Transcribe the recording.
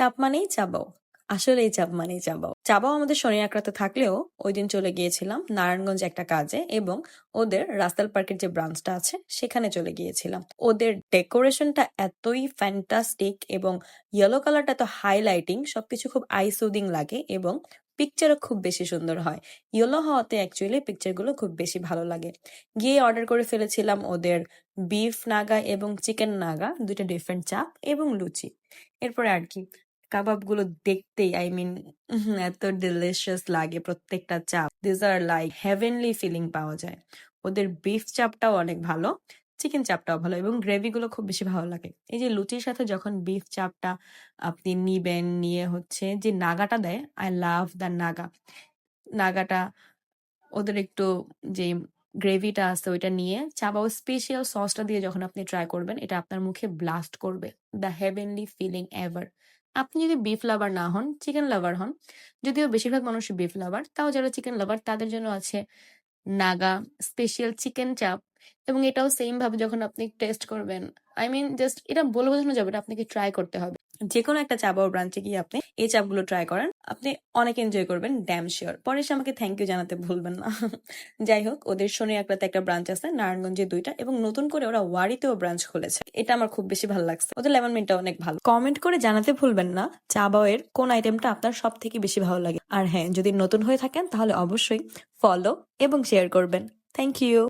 চাপ মানেই চাবাও। আসলেই চাপ মানেই চাবাও। চাবাও আমাদের শনি আঁকড়াতে থাকলেও ওই দিন চলে গিয়েছিলাম নারায়ণগঞ্জ একটা কাজে এবং ওদের রাস্তাল পার্কের যে ব্রাঞ্চটা আছে সেখানে চলে গিয়েছিলাম। ওদের ডেকোরেশনটা এতই ফ্যান্টাস্টিক এবং ইয়েলো কালারটা এত হাইলাইটিং, সবকিছু খুব আই সুদিং লাগে এবং পিকচারও খুব বেশি সুন্দর হয়। ইয়েলো হওয়াতে অ্যাকচুয়ালি পিকচারগুলো খুব বেশি ভালো লাগে। গিয়ে অর্ডার করে ফেলেছিলাম ওদের বিফ নাগা এবং চিকেন নাগা, দুইটা ডিফারেন্ট চাপ এবং লুচি। এরপরে আর কি, কাবাবগুলো দেখতেই এত ডিলিশিয়াস লাগে প্রত্যেকটা চাপ। This are like heavenly feeling পাওয়া যায়। ওদের বিফ চাপটাও অনেক ভালো, চিকেন চাপটাও ভালো এবং গ্রেভিগুলো খুব বেশি ভালো লাগে। এই যে লুচির সাথে যখন বিফ চাপটা আপনি নিবেন, নিয়ে হচ্ছে যে নাগাটা দেয়, আই লাভ দ্য নাগা। নাগাটা ওদের একটু যে গ্রেভিটা আছে ওইটা নিয়ে চাবাও স্পেশাল সসটা দিয়ে যখন আপনি ট্রাই করবেন, এটা আপনার মুখে ব্লাস্ট করবে। The heavenly feeling ever. আপনি যদি বিফ লাভার না হন, চিকেন লাভার হন, যদিও বেশিরভাগ মানুষই বিফ লাভার, তাও যারা চিকেন লাভার তাদের জন্য আছে নাগা স্পেশাল চিকেন চাপ। এবং এটাও সেম ভাবে যখন আপনি টেস্ট করবেন, জাস্ট এটা বলে বোঝানো যাবে না, আপনাকে ট্রাই করতে হবে। যে কোনো একটা চাবাও ব্রাঞ্চে গিয়ে আপনি এই চাপগুলো ট্রাই করেন, আপনি অনেক এনজয় করবেন, ড্যাম শিওর। পরে এসে আমাকে থ্যাংক ইউ জানাতে ভুলবেন না। যাই হোক, ওদের শনি আঁকড়াতে একটা ব্রাঞ্চ আছে, নারায়ণগঞ্জে 2টা, এবং নতুন করে ওরা ওয়ারিতেও ব্রাঞ্চ খুলেছে। এটা আমার খুব বেশি ভালো লাগছে। ওদের লেমন মিন্টটা অনেক ভালো। কমেন্ট করে জানাতে ভুলবেন না চাবাওয়ের কোন আইটেমটা আপনার সব থেকে বেশি ভালো লাগে। আর হ্যাঁ, যদি নতুন হয়ে থাকেন তাহলে অবশ্যই ফলো এবং শেয়ার করবেন। Thank you.